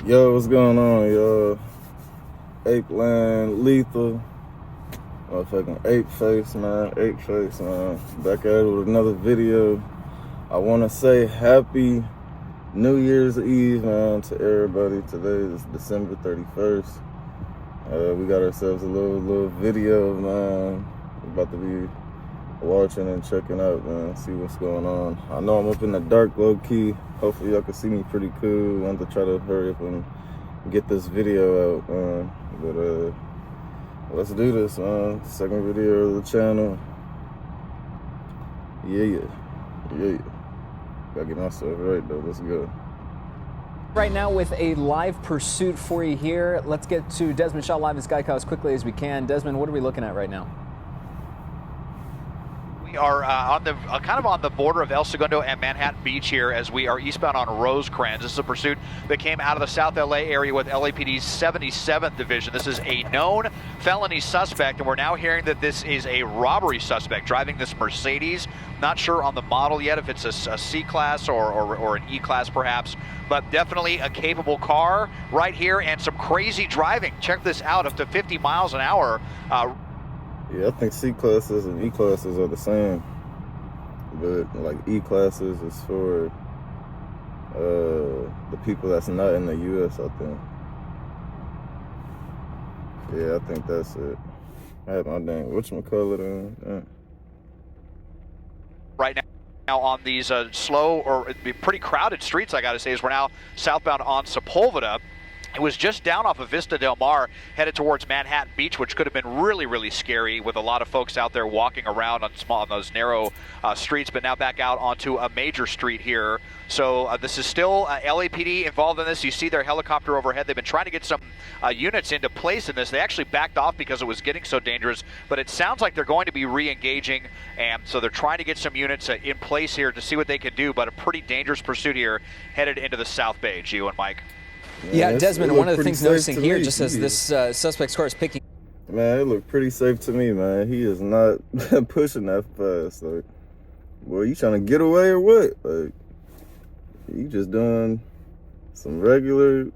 Yo, what's going on, yo? Ape Land, Lethal, motherfucking Ape Face, man. Ape Face, man. Back at it with another video. I want to say happy New Year's Eve, man, to everybody. Today is December 31st. We got ourselves a little video, man. We're about to be watching and checking out, man. See what's going on. I know I'm up in the dark, low key. Hopefully y'all can see me pretty cool. I want to try to hurry up and get this video out, man. But let's do this, man. Second video of the channel. Yeah. Gotta get myself right though. Let's go. Right now with a live pursuit for you here. Let's get to Desmond Shaw live in Skyco as quickly as we can. Desmond, what are we looking at right now? We are on the kind of on the border of El Segundo and Manhattan Beach here as we are eastbound on Rosecrans. This is a pursuit that came out of the South LA area with LAPD's 77th Division. This is a known felony suspect, and we're now hearing that this is a robbery suspect driving this Mercedes. Not sure on the model yet if it's a C-Class or an E-Class perhaps, but definitely a capable car right here and some crazy driving. Check this out, up to 50 miles an hour. Yeah, I think C-Classes and E-Classes are the same. But like E-Classes is for the people that's not in the US, I think. Yeah, I think that's it. I had my dang whatchamacallit on. Yeah. Right now on these slow or pretty crowded streets, I gotta say, as we're now southbound on Sepulveda. It was just down off of Vista Del Mar, headed towards Manhattan Beach, which could have been really scary with a lot of folks out there walking around on those narrow streets, but now back out onto a major street here. So this is still LAPD involved in this. You see their helicopter overhead. They've been trying to get some units into place in this. They actually backed off because it was getting so dangerous, but it sounds like they're going to be re-engaging, and so they're trying to get some units in place here to see what they can do, but a pretty dangerous pursuit here headed into the South Bay. Gio and Mike. Yeah, Desmond, one of the things noticing here, just as this suspect's car is picking. Man, it looked pretty safe to me, man. He is not pushing that fast. Like, boy, you trying to get away or what? Like, you just doing some regular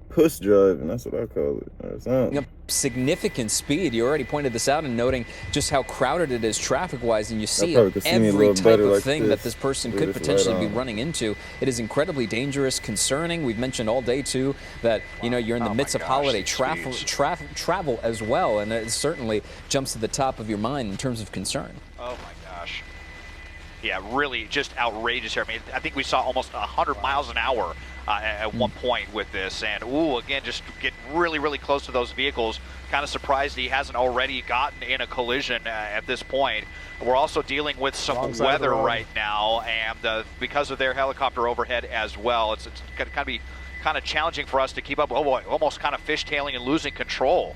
push driving. That's what I call it. Or something. Significant speed. You already pointed this out and noting just how crowded it is traffic-wise, and you see every type of thing that this person could potentially be running into. It is incredibly dangerous, concerning. We've mentioned all day too that you're in the midst of holiday travel as well, and it certainly jumps to the top of your mind in terms of concern. Oh my gosh. Yeah, really just outrageous here. I mean, I think we saw almost 100 miles an hour at one point with this, and again, just getting really close to those vehicles. Kind of surprised he hasn't already gotten in a collision at this point. We're also dealing with some weather right now, and because of their helicopter overhead as well, it's going to be kind of challenging for us to keep up. Oh boy, almost kind of fishtailing and losing control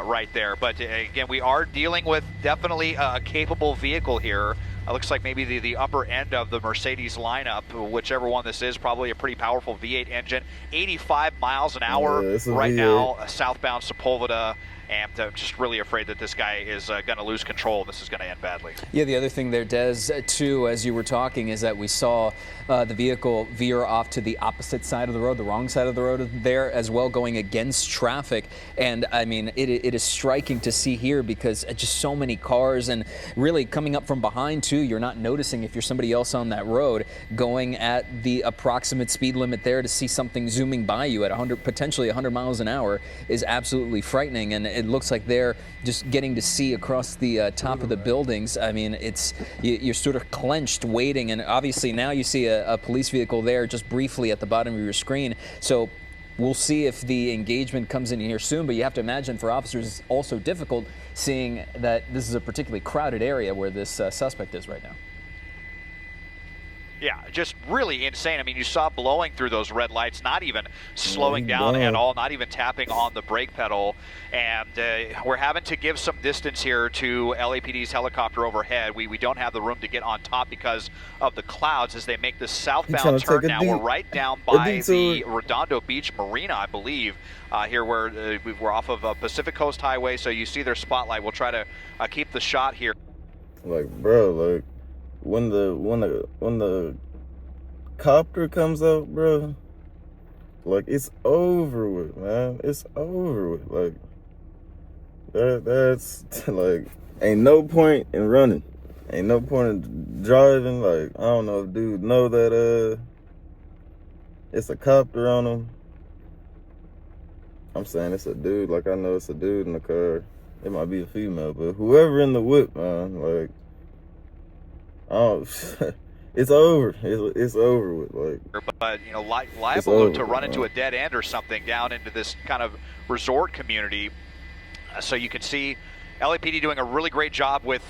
right there. But again, we are dealing with definitely a capable vehicle here. It looks like maybe the upper end of the Mercedes lineup, whichever one this is, probably a pretty powerful V8 engine. 85 miles an hour right now, southbound Sepulveda. And I'm just really afraid that this guy is going to lose control. This is going to end badly. Yeah, the other thing there, Des, too, as you were talking, is that we saw the vehicle veer off to the opposite side of the road, the wrong side of the road there as well, going against traffic. And, I mean, it is striking to see here because just so many cars and really coming up from behind, too. You're not noticing if you're somebody else on that road going at the approximate speed limit there to see something zooming by you at potentially 100 miles an hour is absolutely frightening. And it looks like they're just getting to see across the top of the buildings. I mean, you're sort of clenched waiting, and obviously now you see a police vehicle there just briefly at the bottom of your screen. So we'll see if the engagement comes in here soon, but you have to imagine for officers it's also difficult seeing that this is a particularly crowded area where this suspect is right now. Yeah, just really insane. I mean, you saw blowing through those red lights, not even slowing down at all, not even tapping on the brake pedal. And we're having to give some distance here to LAPD's helicopter overhead. We don't have the room to get on top because of the clouds as they make the southbound turn now. We're right down by the Redondo Beach Marina, I believe, here where we're off of Pacific Coast Highway. So you see their spotlight. We'll try to keep the shot here. Like, bro, like, when the copter comes out, bro, Like, it's over with, man. It's over with. Like, that's like, ain't no point in running. Ain't no point in driving. Like, I don't know if dude know that it's a copter on him. I'm saying it's a dude. Like, I know it's a dude in the car. It might be a female, but whoever in the whip, man, like, I don't. It's over. It's over with. Like, but you know, liable to run into a dead end or something down into this kind of resort community. So you can see LAPD doing a really great job with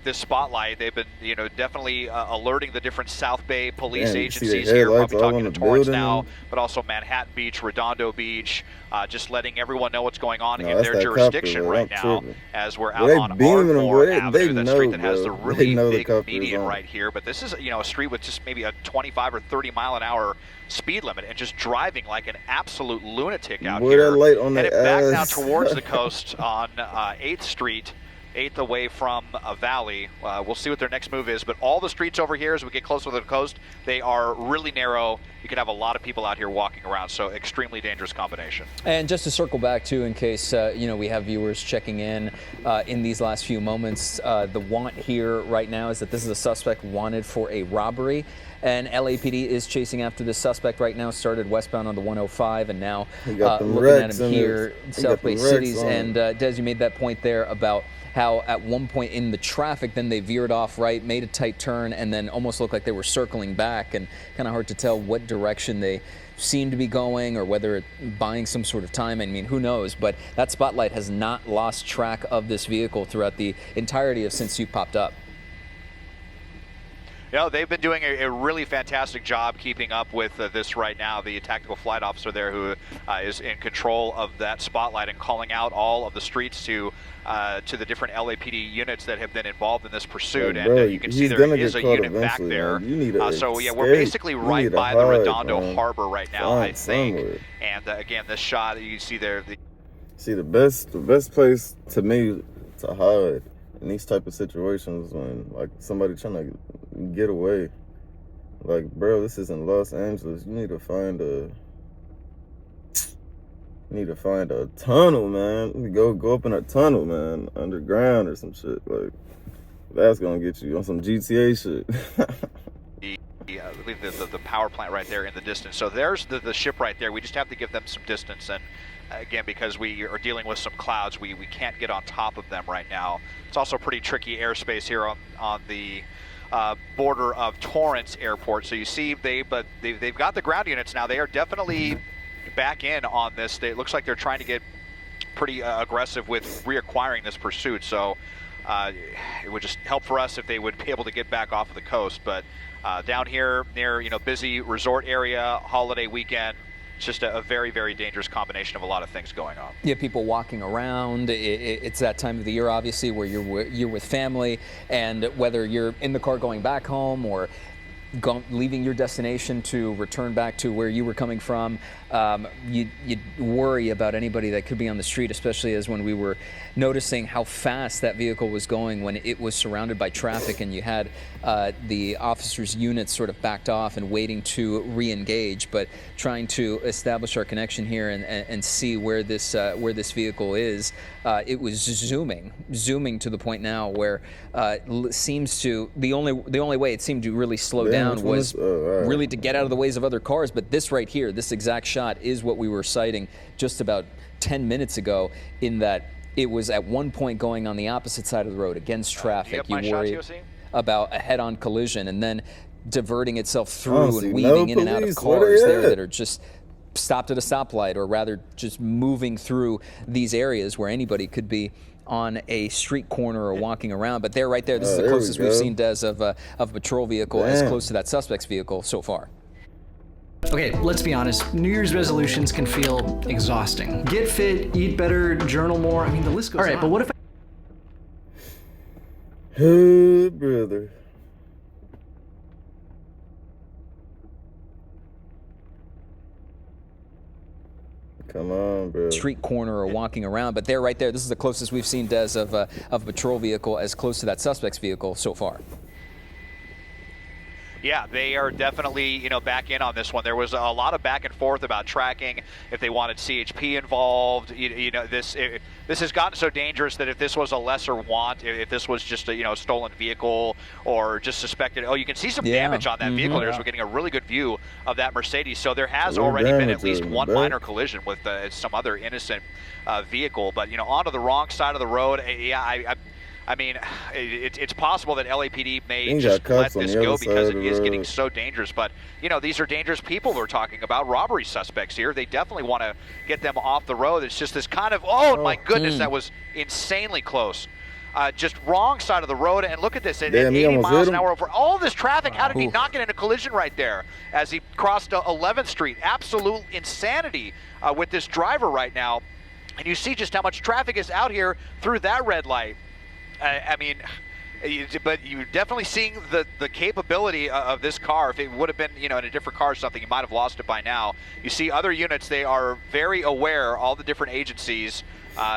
this spotlight. They've been, you know, definitely alerting the different South Bay police agencies here. Probably talking to Torrance now, but also Manhattan Beach, Redondo Beach, just letting everyone know what's going on in their jurisdiction right now. As we're out on Ardmore Avenue, the street that has the really big median right here. But this is, you know, a street with just maybe a 25 or 30 mile an hour speed limit and just driving like an absolute lunatic out here. Headed back now towards the coast on 8th Street, 8th away from a valley. We'll see what their next move is, but all the streets over here as we get closer to the coast, they are really narrow. You can have a lot of people out here walking around, so extremely dangerous combination. And just to circle back too, in case you know, we have viewers checking in these last few moments, the want here right now is that this is a suspect wanted for a robbery. And LAPD is chasing after this suspect right now. Started westbound on the 105 and now looking at him here in South Bay Cities. And Des, you made that point there about how at one point in the traffic, then they veered off right, made a tight turn, and then almost looked like they were circling back, and kind of hard to tell what direction they seemed to be going or whether it buying some sort of time. I mean, who knows? But that spotlight has not lost track of this vehicle throughout the entirety of since you popped up. You know, they've been doing a really fantastic job keeping up with this right now. The tactical flight officer there who is in control of that spotlight and calling out all of the streets to the different LAPD units that have been involved in this pursuit. Yeah, bro, and you can see there is a unit back there. So yeah, we're basically right by the Redondo Harbor right now, I think. Somewhere. And again, this shot that you see there. See, the best place to me to hide in these type of situations when like somebody trying to get away, like, bro, this is in Los Angeles. You need to find a tunnel, man. Go up in a tunnel, man, underground or some shit. Like, that's gonna get you on some GTA shit. I believe the power plant right there in the distance. So there's the ship right there. We just have to give them some distance, and again, because we are dealing with some clouds, we can't get on top of them right now. It's also pretty tricky airspace here on the border of Torrance Airport. So you see they've got the ground units now. They are definitely back in on this. It looks like they're trying to get pretty aggressive with reacquiring this pursuit. So it would just help for us if they would be able to get back off of the coast. But down here near, you know, busy resort area, holiday weekend, it's just a very, very dangerous combination of a lot of things going on. You have people walking around. It's that time of the year, obviously, where you're with family, and whether you're in the car going back home or leaving your destination to return back to where you were coming from, you worry about anybody that could be on the street, especially as when we were noticing how fast that vehicle was going when it was surrounded by traffic and you had the officers' units sort of backed off and waiting to re-engage, but trying to establish our connection here and see where this vehicle is. It was zooming to the point now where seems to the only way it seemed to really slow down was really to get out of the ways of other cars. But this right here, this exact shot is what we were citing just about 10 minutes ago, in that it was at one point going on the opposite side of the road against traffic. You worry about a head-on collision and then diverting itself through and weaving in and out of cars there that are just stopped at a stoplight, or rather just moving through these areas where anybody could be on a street corner or walking around. But they're right there. This is the closest we've seen, Des, of a patrol vehicle as close to that suspect's vehicle so far. Okay, let's be honest. New Year's resolutions can feel exhausting. Get fit, eat better, journal more. I mean, the list goes on. All right, but what if Oh, brother. Come on, bro. Street corner or walking around, but they're right there. This is the closest we've seen, Des, of a patrol vehicle as close to that suspect's vehicle so far. Yeah, they are definitely, back in on this one. There was a lot of back and forth about tracking, if they wanted CHP involved. This has gotten so dangerous that if this was a lesser want, if this was just a stolen vehicle or just suspected, you can see some damage on that vehicle. We're getting a really good view of that Mercedes. So there has already been at least one minor collision with some other innocent vehicle. But onto the wrong side of the road. I mean, it's possible that LAPD may just let this go because it is getting so dangerous. But, these are dangerous people we're talking about, robbery suspects here. They definitely want to get them off the road. It's just this kind of, my goodness, that was insanely close. Just wrong side of the road. And look at this, at 80 miles an hour over all this traffic. How did he not get in a collision right there as he crossed 11th Street? Absolute insanity with this driver right now. And you see just how much traffic is out here through that red light. But you're definitely seeing the capability of this car. If it would have been, in a different car or something, you might have lost it by now. You see other units, they are very aware, all the different agencies,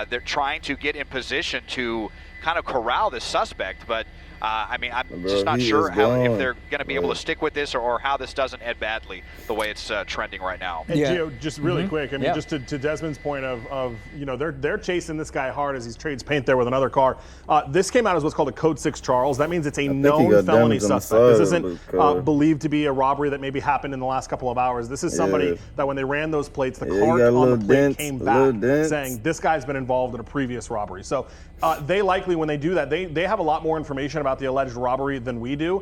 they're trying to get in position to kind of corral this suspect. But, I'm just not sure if they're going to be able to stick with this or how this doesn't end badly the way it's trending right now. And Gio, just really quick, just to Desmond's point of they're chasing this guy hard as he trades paint there with another car. This came out as what's called a Code 6 Charles. That means it's a known felony suspect. This isn't believed to be a robbery that maybe happened in the last couple of hours. This is somebody that when they ran those plates, the card on the plate came back saying this guy's been involved in a previous robbery. So they likely, when they do that, they have a lot more information about the alleged robbery than we do.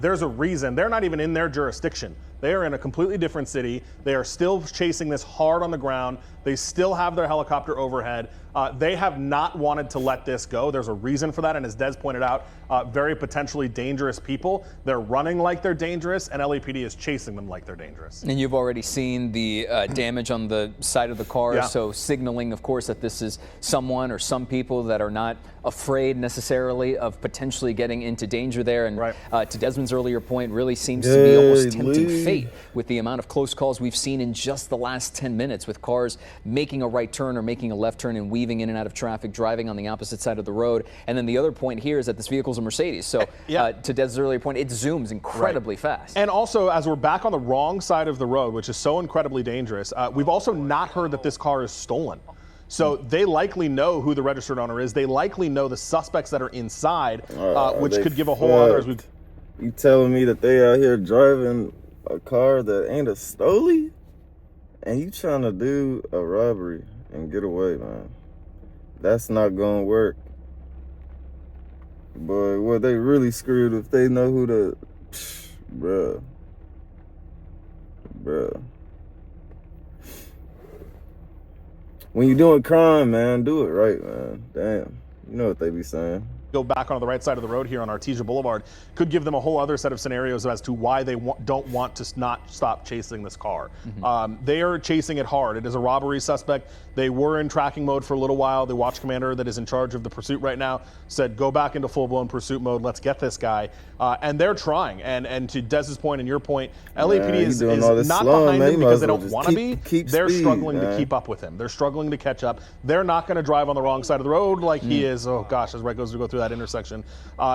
There's a reason. They're not even in their jurisdiction. They are in a completely different city. They are still chasing this hard on the ground. They still have their helicopter overhead. They have not wanted to let this go. There's a reason for that. And as Des pointed out, very potentially dangerous people. They're running like they're dangerous, and LAPD is chasing them like they're dangerous. And you've already seen the damage on the side of the car. So signaling, of course, that this is someone or some people that are not afraid necessarily of potentially getting into danger there. And to Desmond's earlier point, really seems to be almost tempting fate with the amount of close calls we've seen in just the last 10 minutes with cars making a right turn or making a left turn and weaving in and out of traffic, driving on the opposite side of the road. And then the other point here is that this vehicle's a Mercedes. So to Des's earlier point, it zooms incredibly fast. And also, as we're back on the wrong side of the road, which is so incredibly dangerous, we've also not heard that this car is stolen. So they likely know who the registered owner is. They likely know the suspects that are inside, which could give a whole other. You telling me that they out here driving a car that ain't a stoley, and you trying to do a robbery and get away, man? That's not gonna work. Boy, well, they really screwed if they know who the bruh. When you're doing crime, man, do it right, man. Damn, you know what they be saying. Go back on the right side of the road here on Artesia Boulevard could give them a whole other set of scenarios as to why they don't want to not stop chasing this car. They are chasing it hard. It is a robbery suspect. They were in tracking mode for a little while. The watch commander that is in charge of the pursuit right now said, go back into full-blown pursuit mode. Let's get this guy. And they're trying. And to Des's point and your point, LAPD is not behind him because they don't want to be. They're struggling to keep up with him. They're struggling to catch up. They're not going to drive on the wrong side of the road like he is. Oh, gosh, as Red goes to go through that intersection.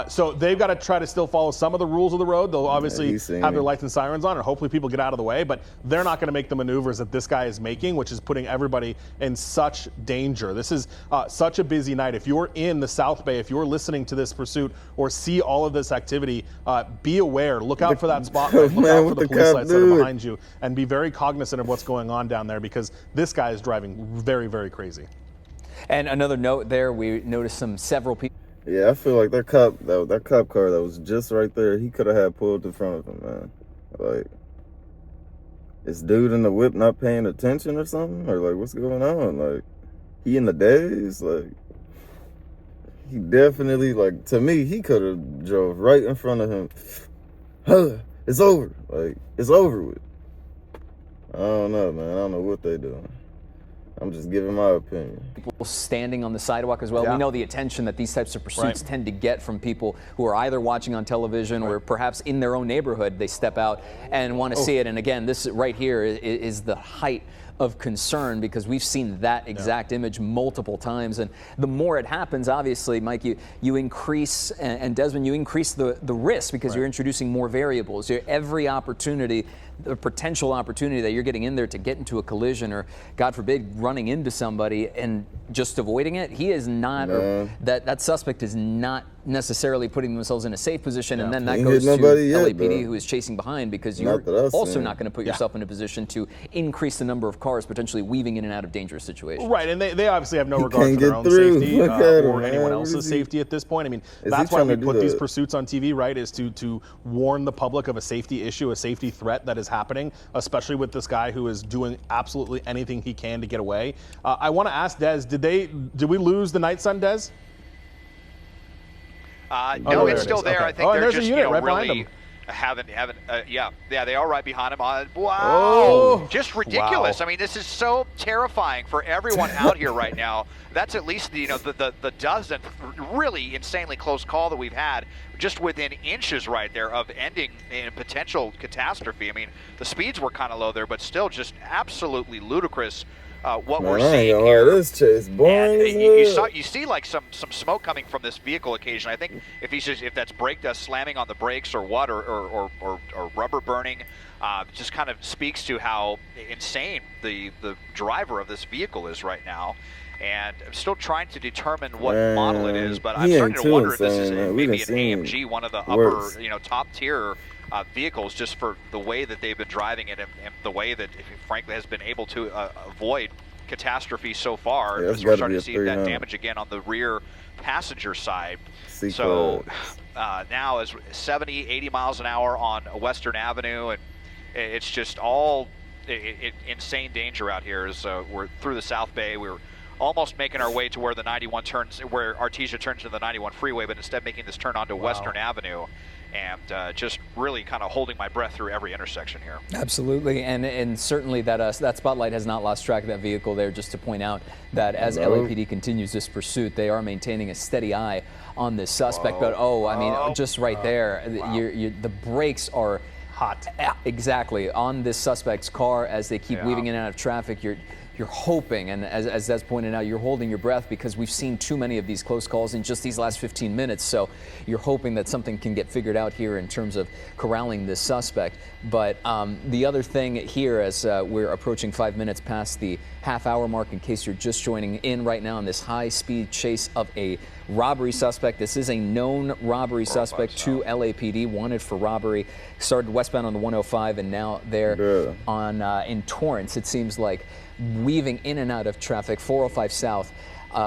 So they've got to try to still follow some of the rules of the road. They'll obviously have their lights and sirens on, and hopefully people get out of the way, but they're not going to make the maneuvers that this guy is making, which is putting everybody in such danger. This is such a busy night. If you're in the South Bay, if you're listening to this pursuit or see all of this activity, be aware. Look out for that spotlight. Look out for the police lights that are behind you, and be very cognizant of what's going on down there, because this guy is driving very, very crazy. And another note there, we noticed several people. Yeah, I feel like that cop car that was just right there, he could have had pulled in front of him, man. Like, is dude in the whip not paying attention or something? Or like, what's going on? Like, he in the daze? Like, he definitely, like, to me, he could have drove right in front of him. It's over. Like, it's over with. I don't know, man. I don't know what they doing. I'm just giving my opinion. People standing on the sidewalk as well. Yeah. We know the attention that these types of pursuits tend to get from people who are either watching on television or perhaps in their own neighborhood. They step out and want to see it. And again, this right here is the height of concern, because we've seen that exact image multiple times. And the more it happens, obviously, Mike, you increase, and Desmond, you increase the risk, because you're introducing more variables. Every opportunity, the potential opportunity that you're getting in there to get into a collision, or God forbid running into somebody and just avoiding it, he is not, or that suspect is not necessarily putting themselves in a safe position. And then that goes to LAPD, who is chasing behind, because you're also not going to put yourself in a position to increase the number of cars potentially weaving in and out of dangerous situations. Right, and they obviously have no regard for their own safety or anyone else's safety at this point. I mean, that's why we put these pursuits on TV, right, is to warn the public of a safety issue, a safety threat that is happening, especially with this guy who is doing absolutely anything he can to get away. I want to ask Des, did we lose the Night Sun, Des? No, it's still there. I think they're just really haven't they are right behind him. Wow, just ridiculous. Wow. I mean, this is so terrifying for everyone out here right now. That's at least the dozenth really insanely close call that we've had, just within inches right there of ending in a potential catastrophe. I mean, the speeds were kind of low there, but still just absolutely ludicrous. What we're seeing here. This chase boring. You see like some smoke coming from this vehicle occasionally. I think if that's brake dust slamming on the brakes or what, or rubber burning, just kind of speaks to how insane the driver of this vehicle is right now. And I'm still trying to determine what model it is, but I'm starting to wonder if this is maybe an AMG, one of the upper, top tier vehicles, just for the way that they've been driving it, and the way that, frankly, has been able to avoid catastrophe so far. As we're starting to see that damage again on the rear passenger side. So now is 70, 80 miles an hour on Western Avenue, and it's just all insane danger out here. So we're through the South Bay. We're almost making our way to where the 91 turns, where Artesia turns to the 91 freeway, but instead making this turn onto Western Avenue. And just really kind of holding my breath through every intersection here. Absolutely, and certainly that spotlight has not lost track of that vehicle there. Just to point out that as LAPD continues this pursuit, they are maintaining a steady eye on this suspect. But I mean, just right there, the brakes are hot. Exactly, on this suspect's car as they keep weaving in and out of traffic. You're hoping, and as Des pointed out, you're holding your breath, because we've seen too many of these close calls in just these last 15 minutes. So you're hoping that something can get figured out here in terms of corralling this suspect. But the other thing here, as we're approaching 5 minutes past the half-hour mark, in case you're just joining in right now on this high-speed chase of a robbery suspect. This is a known robbery suspect to LAPD, wanted for robbery. Started westbound on the 105, and now they're on in Torrance. It seems like weaving in and out of traffic, 405 South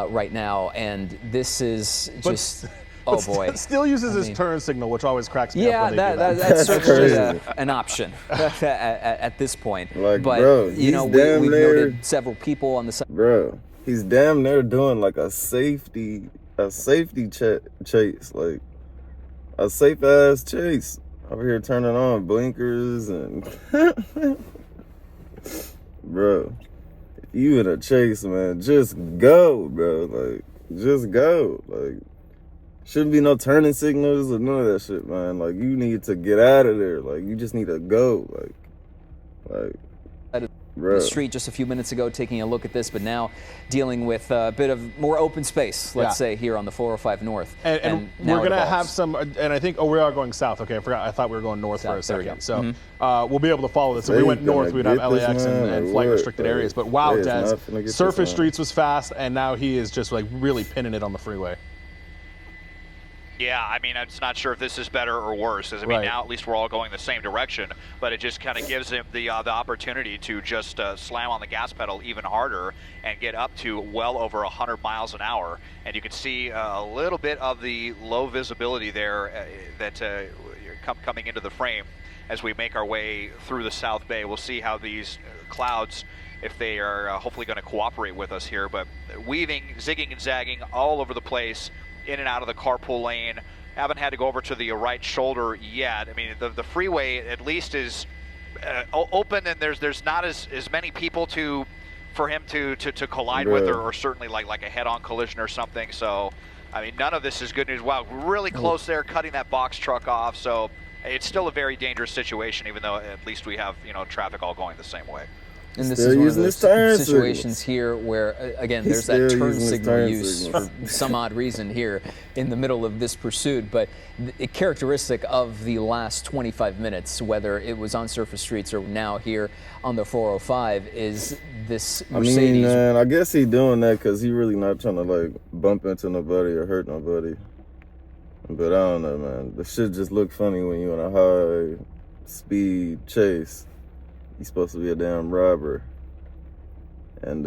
right now, and this is just. Oh boy! Still uses his turn signal, which always cracks me up. Yeah, that's certainly an option at this point. Like, but bro, we've noted several people on the side. Bro, he's damn near doing like a safety chase, like a safe ass chase. Over here turning on blinkers and bro, if you in a chase, man, just go, bro. Like, just go. Like, shouldn't be no turning signals or none of that shit, man. Like, you need to get out of there. Like, you just need to go. Like, bro. The street just a few minutes ago, taking a look at this, but now dealing with a bit of more open space, let's say, here on the 405 North. And we're going to have some, and I think, we are going south. Okay, I forgot. I thought we were going north for a second. So we'll be able to follow this. If we went north, we'd have LAX and flight restricted areas. But wow, Des, surface streets was fast, and now he is just like really pinning it on the freeway. Yeah, I mean, I'm not sure if this is better or worse. I mean, now at least we're all going the same direction, but it just kind of gives him the opportunity to just slam on the gas pedal even harder and get up to well over 100 miles an hour. And you can see a little bit of the low visibility there that coming into the frame as we make our way through the South Bay. We'll see how these clouds, if they are hopefully going to cooperate with us here, but weaving, zigging and zagging all over the place, in and out of the carpool lane. Haven't had to go over to the right shoulder yet. I mean, the freeway at least is open, and there's not as many people to for him to collide with, or certainly like a head-on collision or something. So, I mean, none of this is good news. Wow, really close there, cutting that box truck off. So it's still a very dangerous situation, even though at least we have, you know, traffic all going the same way. And this is one of those situations here where, again, there's that turn signal use for some odd reason here in the middle of this pursuit. But a characteristic of the last 25 minutes, whether it was on surface streets or now here on the 405, is this Mercedes. I mean, man, I guess he doing that because he really not trying to, like, bump into nobody or hurt nobody. But I don't know, man. The shit just look funny when you in a high-speed chase. You're supposed to be a damn robber. And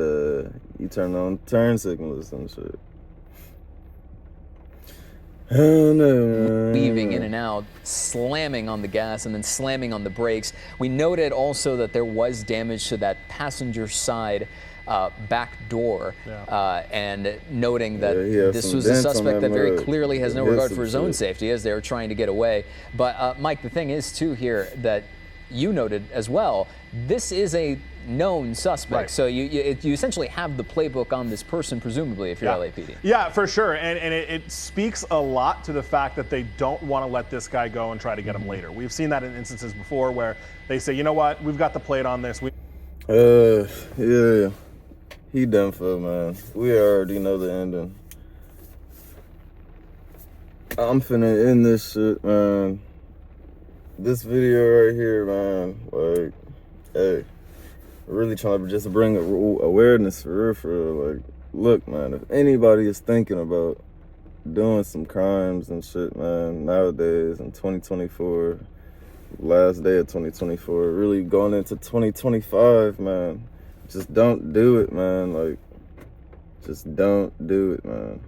you turn on turn signals and shit. Oh, no. Weaving in and out, slamming on the gas and then slamming on the brakes. We noted also that there was damage to that passenger side back door, and noting that this was a suspect that very clearly has no regard for his own safety as they were trying to get away. But Mike, the thing is too here that you noted as well, this is a known suspect. Right. So you essentially have the playbook on this person, presumably, if you're LAPD. Yeah, for sure. And it speaks a lot to the fact that they don't want to let this guy go and try to get him later. We've seen that in instances before where they say, you know what, we've got the plate on this. Yeah. He done for, man. We already know the ending. I'm finna end this shit, man. This video right here, man, like, hey, really trying to just bring awareness for real. Like, look, man, if anybody is thinking about doing some crimes and shit, man, nowadays in 2024, last day of 2024, really going into 2025, man, just don't do it, man. Like, just don't do it, man.